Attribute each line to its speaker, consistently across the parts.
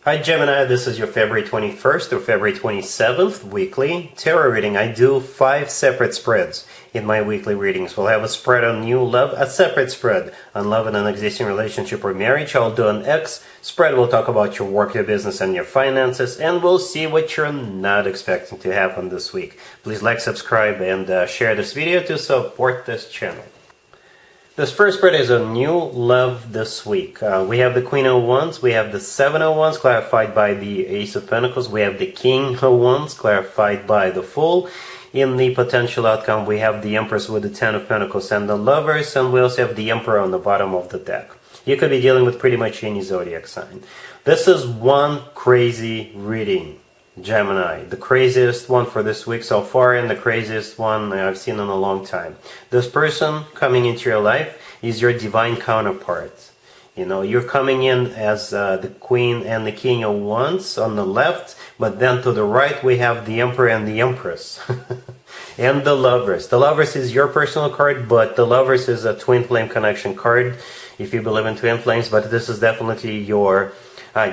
Speaker 1: Hi Gemini, this is your February 21st or February 27th weekly tarot reading. I do 5 separate spreads in my weekly readings. We'll have a spread on new love, a separate spread on love in an existing relationship or marriage. I'll do an X spread. We'll talk about your work, your business, and your finances, and we'll see what you're not expecting to happen this week. Please like, subscribe, and share this video to support this channel. This first spread is a new love this week. We have the Queen of Wands, we have the Seven of Wands clarified by the Ace of Pentacles, we have the King of Wands clarified by the Fool. In the potential outcome, we have the Empress with the Ten of Pentacles and the Lovers, and we also have the Emperor on the bottom of the deck. You could be dealing with pretty much any zodiac sign. This is one crazy reading, Gemini. The craziest one for this week so far, and the craziest one I've seen in a long time. This person coming into your life is your divine counterpart. You know, you're coming in as the Queen and the King of Wands on the left, but then to the right we have the Emperor and the Empress. And the Lovers. The Lovers is your personal card, but the Lovers is a twin flame connection card, if you believe in twin flames, but this is definitely your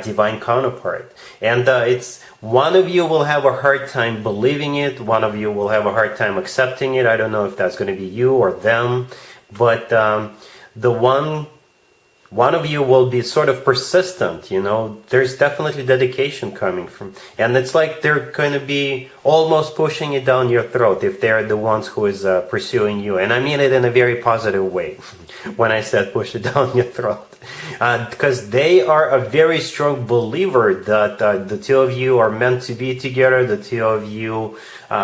Speaker 1: divine counterpart. And it's one of you will have a hard time believing it, one of you will have a hard time accepting it. I don't know if that's going to be you or them, but the one of you will be sort of persistent, you know. There's definitely dedication coming from, and it's like they're going to be almost pushing it down your throat if they're the ones who is pursuing you. And I mean it in a very positive way when I said push it down your throat. Because they are a very strong believer that the two of you are meant to be together, the two of you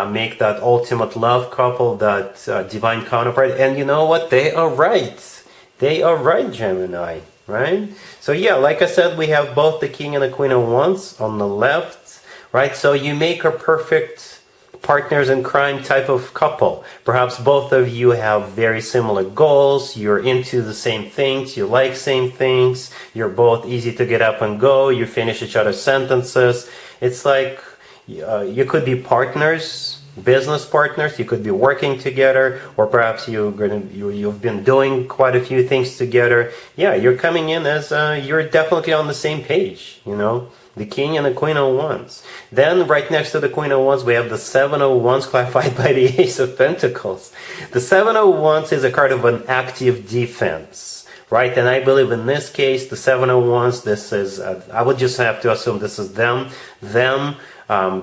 Speaker 1: make that ultimate love couple, that divine counterpart. And you know what? They are right. They are right, Gemini, right? So yeah, like I said, we have both the King and the Queen of Wands on the left, right? So you make a perfect partners in crime type of couple. Perhaps both of you have very similar goals, you're into the same things, you like same things, you're both easy to get up and go, you finish each other's sentences. It's like you could be partners, business partners, you could be working together, or perhaps you've been doing quite a few things together. Yeah, you're coming in as you're definitely on the same page, you know, the King and the Queen of Wands. Then right next to the Queen of Wands we have the Seven of Wands clarified by the Ace of Pentacles. The Seven of Wands is a card of an active defense, right? And I believe in this case the Seven of Wands, this is I would just have to assume this is them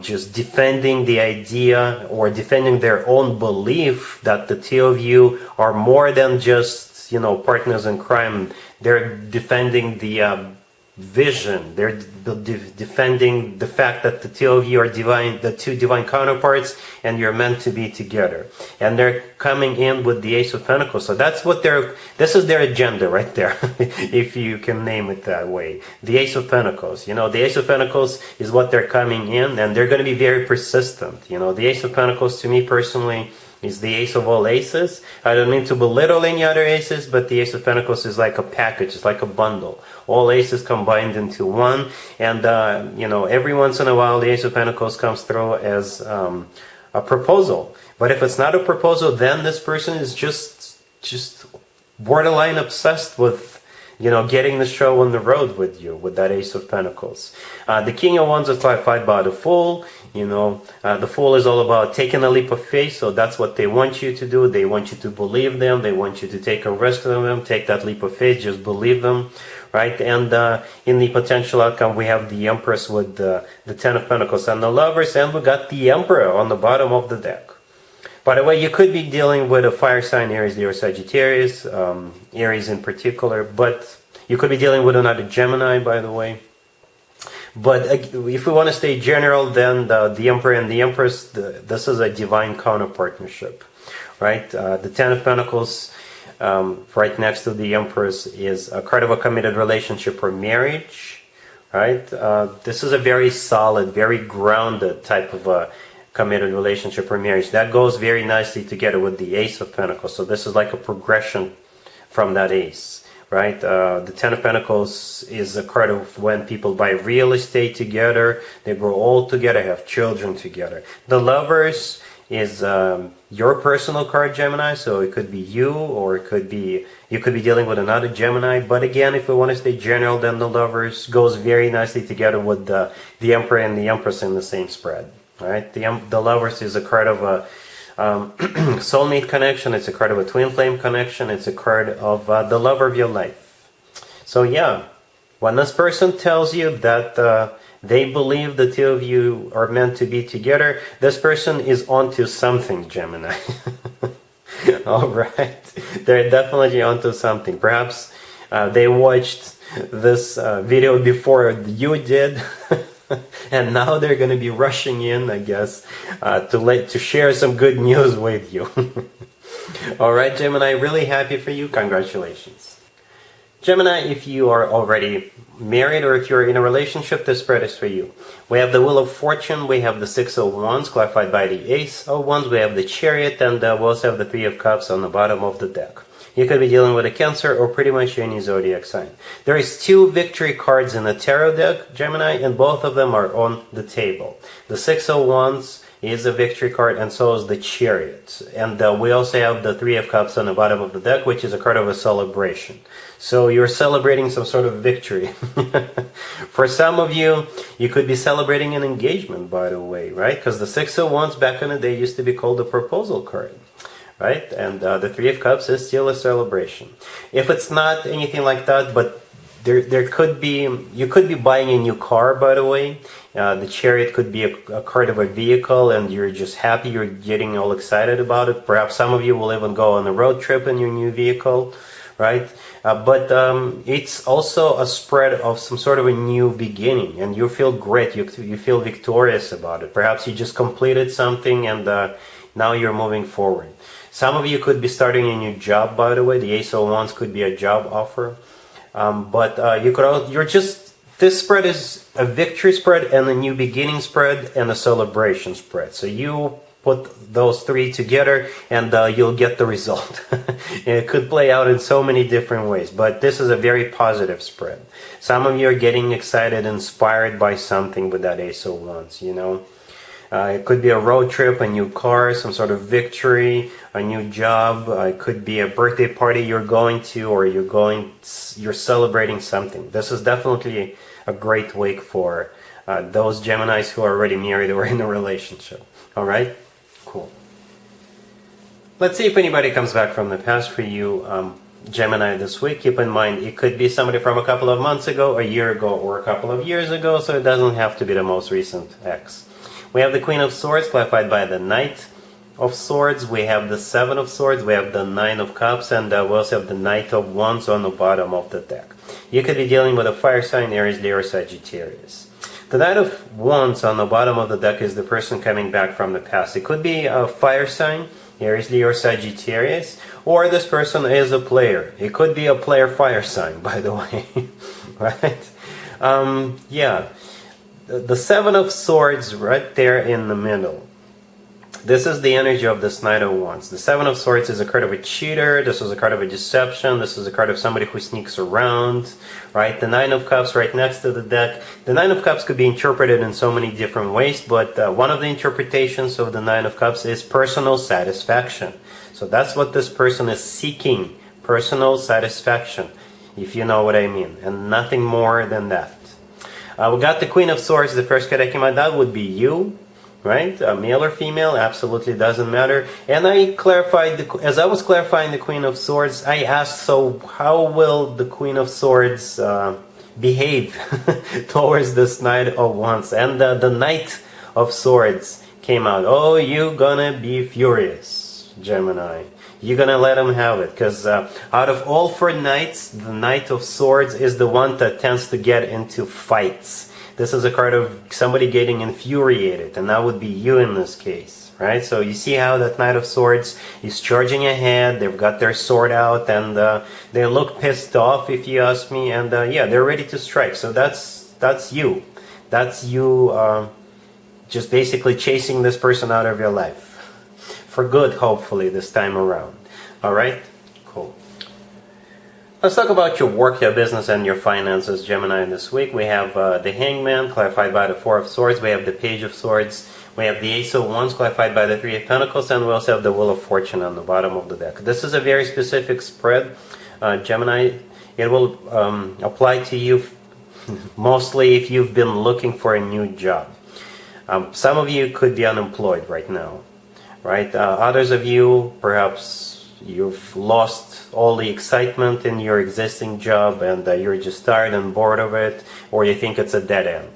Speaker 1: just defending the idea or defending their own belief that the two of you are more than just, you know, partners in crime. They're defending the vision. They're defending the fact that the two of you are divine, the two divine counterparts, and you're meant to be together. And they're coming in with the Ace of Pentacles. So that's what this is their agenda right there, if you can name it that way. The Ace of Pentacles. You know, the Ace of Pentacles is what they're coming in, and they're going to be very persistent. You know, the Ace of Pentacles, to me personally, is the ace of all aces. I don't mean to belittle any other aces, but the Ace of Pentacles is like a package, it's like a bundle. All aces combined into one, and you know, every once in a while the Ace of Pentacles comes through as a proposal. But if it's not a proposal, then this person is just borderline obsessed with, you know, getting the show on the road with you, with that Ace of Pentacles. The King of Wands is clarified by the Fool. You know, the Fool is all about taking a leap of faith, so that's what they want you to do. They want you to believe them. They want you to take a risk on them, take that leap of faith, just believe them, right? And in the potential outcome, we have the Empress with the Ten of Pentacles and the Lovers, and we got the Emperor on the bottom of the deck. By the way, you could be dealing with a fire sign, Aries, Leo, Sagittarius, Aries in particular, but you could be dealing with another Gemini, by the way. But if we want to stay general, then the Emperor and the Empress, this is a divine counterpartnership, right? The Ten of Pentacles right next to the Empress is a card of a committed relationship or marriage, right? This is a very solid, very grounded type of a committed relationship or marriage. That goes very nicely together with the Ace of Pentacles. So this is like a progression from that Ace. Right? The Ten of Pentacles is a card of when people buy real estate together, they grow old together, have children together. The Lovers is your personal card, Gemini. So it could be you, or it could be you could be dealing with another Gemini. But again, if we want to stay general, then the Lovers goes very nicely together with the Emperor and the Empress in the same spread. All right, the Lovers is a card of a soulmate connection. It's a card of a twin flame connection. It's a card of the lover of your life. So yeah, when this person tells you that they believe the two of you are meant to be together, this person is onto something, Gemini. All right, they're definitely onto something. Perhaps they watched this video before you did. And now they're going to be rushing in, I guess, to share some good news with you. All right, Gemini, really happy for you. Congratulations. Gemini, if you are already married or if you're in a relationship, this spread is for you. We have the Wheel of Fortune, we have the Six of Wands, clarified by the Ace of Wands, we have the Chariot, and we also have the Three of Cups on the bottom of the deck. You could be dealing with a Cancer or pretty much any zodiac sign. There is 2 victory cards in the tarot deck, Gemini, and both of them are on the table. The Six of Wands is a victory card, and so is the Chariot. And we also have the Three of Cups on the bottom of the deck, which is a card of a celebration. So you're celebrating some sort of victory. For some of you, you could be celebrating an engagement, by the way, right? Because the Six of Wands back in the day used to be called the proposal card. Right? And the Three of Cups is still a celebration. If it's not anything like that, but there could be, you could be buying a new car, by the way. The Chariot could be a card of a vehicle, and you're just happy, you're getting all excited about it. Perhaps some of you will even go on a road trip in your new vehicle, right? But it's also a spread of some sort of a new beginning, and you feel great, you feel victorious about it. Perhaps you just completed something, and now you're moving forward. Some of you could be starting a new job, by the way. The Ace of Wands could be a job offer. This spread is a victory spread and a new beginning spread and a celebration spread. So you put those 3 together and you'll get the result. It could play out in so many different ways, but this is a very positive spread. Some of you are getting excited, inspired by something with that Ace of Wands, you know. It could be a road trip, a new car, some sort of victory, a new job. It could be a birthday party you're going to, or you're celebrating something. This is definitely a great week for those Geminis who are already married or in a relationship. All right? Cool. Let's see if anybody comes back from the past for you, Gemini, this week. Keep in mind, it could be somebody from a couple of months ago, a year ago, or a couple of years ago, so it doesn't have to be the most recent ex. We have the Queen of Swords, clarified by the Knight of Swords. We have the Seven of Swords. We have the Nine of Cups. And we also have the Knight of Wands on the bottom of the deck. You could be dealing with a fire sign, Aries, Leo, or Sagittarius. The Knight of Wands on the bottom of the deck is the person coming back from the past. It could be a fire sign, Aries, Leo, or Sagittarius. Or this person is a player. It could be a player fire sign, by the way. Right? Yeah. The Seven of Swords right there in the middle. This is the energy of this Knight of Wands. The Seven of Swords is a card of a cheater. This is a card of a deception. This is a card of somebody who sneaks around, right? The Nine of Cups right next to the deck. The Nine of Cups could be interpreted in so many different ways, but one of the interpretations of the Nine of Cups is personal satisfaction. So that's what this person is seeking, personal satisfaction, if you know what I mean, and nothing more than that. We got the Queen of Swords, the first card that came out. That would be you, right? Male or female, absolutely doesn't matter. And I clarified, as I was clarifying the Queen of Swords, I asked, so how will the Queen of Swords behave towards this Knight of Wands? And the Knight of Swords came out. Oh, you gonna be furious, Gemini. You're gonna let him have it, because out of all 4 knights, the Knight of Swords is the one that tends to get into fights. This is a card of somebody getting infuriated, and that would be you in this case, right? So you see how that Knight of Swords is charging ahead. They've got their sword out, and they look pissed off, if you ask me, and yeah, they're ready to strike. So that's you. That's you just basically chasing this person out of your life. For good, hopefully, this time around. Alright? Cool. Let's talk about your work, your business, and your finances, Gemini, this week. We have the Hangman, clarified by the Four of Swords. We have the Page of Swords. We have the Ace of Wands clarified by the Three of Pentacles, and we also have the Wheel of Fortune on the bottom of the deck. This is a very specific spread, Gemini. It will apply to you mostly if you've been looking for a new job. Some of you could be unemployed right now, right? Others of you, perhaps you've lost all the excitement in your existing job and you're just tired and bored of it, or you think it's a dead end.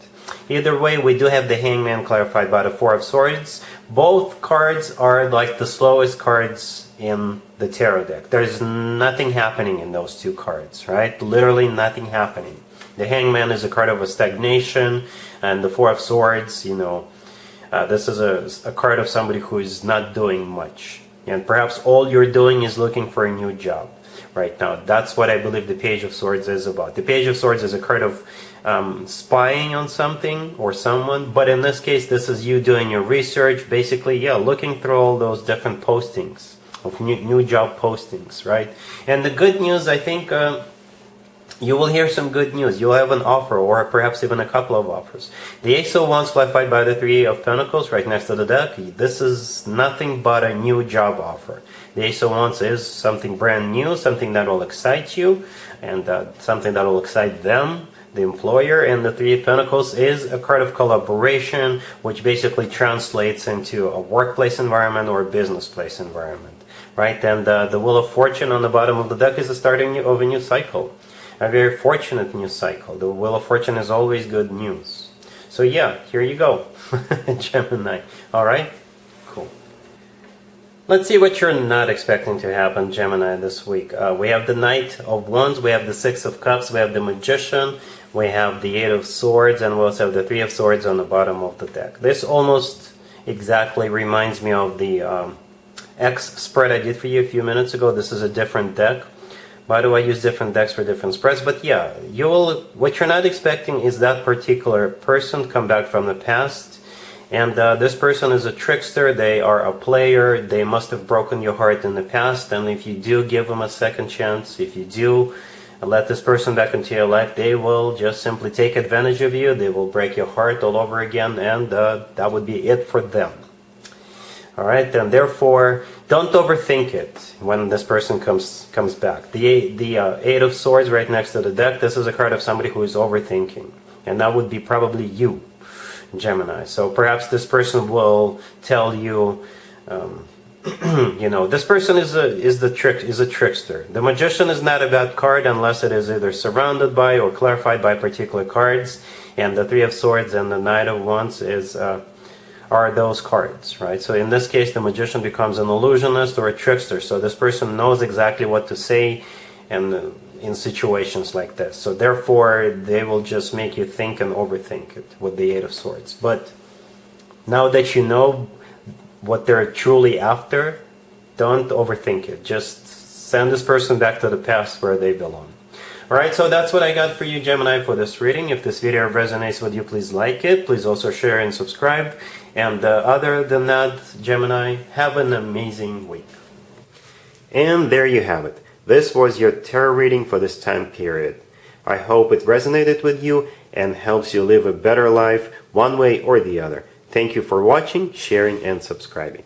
Speaker 1: Either way, we do have the Hangman clarified by the Four of Swords. Both cards are like the slowest cards in the tarot deck. There's nothing happening in those two cards, right? Literally nothing happening. The Hangman is a card of a stagnation, and the Four of Swords, you know, this is a card of somebody who is not doing much. And perhaps all you're doing is looking for a new job right now. That's what I believe the Page of Swords is about. The Page of Swords is a card of spying on something or someone, but in this case, this is you doing your research, basically, yeah, looking through all those different postings of new job postings, right? And the good news, I think, you will hear some good news. You'll have an offer, or perhaps even a couple of offers. The Ace of Wands clarified by the Three of Pentacles right next to the deck. This is nothing but a new job offer. The Ace of Wands is something brand new, something that will excite you, and something that will excite them, the employer. And the Three of Pentacles is a card of collaboration, which basically translates into a workplace environment or a business place environment, right? And the Wheel of Fortune on the bottom of the deck is the starting of a new cycle. A very fortunate new cycle. The Wheel of Fortune is always good news. So yeah, here you go, Gemini. Alright? Cool. Let's see what you're not expecting to happen, Gemini, this week. We have the Knight of Wands, we have the Six of Cups, we have the Magician, we have the Eight of Swords, and we also have the Three of Swords on the bottom of the deck. This almost exactly reminds me of the X spread I did for you a few minutes ago. This is a different deck. By the way, I use different decks for different spreads, but yeah, what you're not expecting is that particular person come back from the past, and this person is a trickster, they are a player, they must have broken your heart in the past, and if you do give them a second chance, if you do let this person back into your life, they will just simply take advantage of you, they will break your heart all over again, and that would be it for them. Alright, and therefore, don't overthink it when this person comes back. The Eight of Swords right next to the deck, this is a card of somebody who is overthinking. And that would be probably you, Gemini. So perhaps this person will tell you, you know, this person is a trickster. The Magician is not a bad card unless it is either surrounded by or clarified by particular cards. And the Three of Swords and the Knight of Wands are those cards, right? So in this case, the Magician becomes an illusionist or a trickster. So this person knows exactly what to say and in situations like this. So therefore, they will just make you think and overthink it with the Eight of Swords. But now that you know what they're truly after, don't overthink it. Just send this person back to the past where they belong. Alright, so that's what I got for you, Gemini, for this reading. If this video resonates with you, please like it. Please also share and subscribe. And other than that, Gemini, have an amazing week. And there you have it. This was your tarot reading for this time period. I hope it resonated with you and helps you live a better life one way or the other. Thank you for watching, sharing, and subscribing.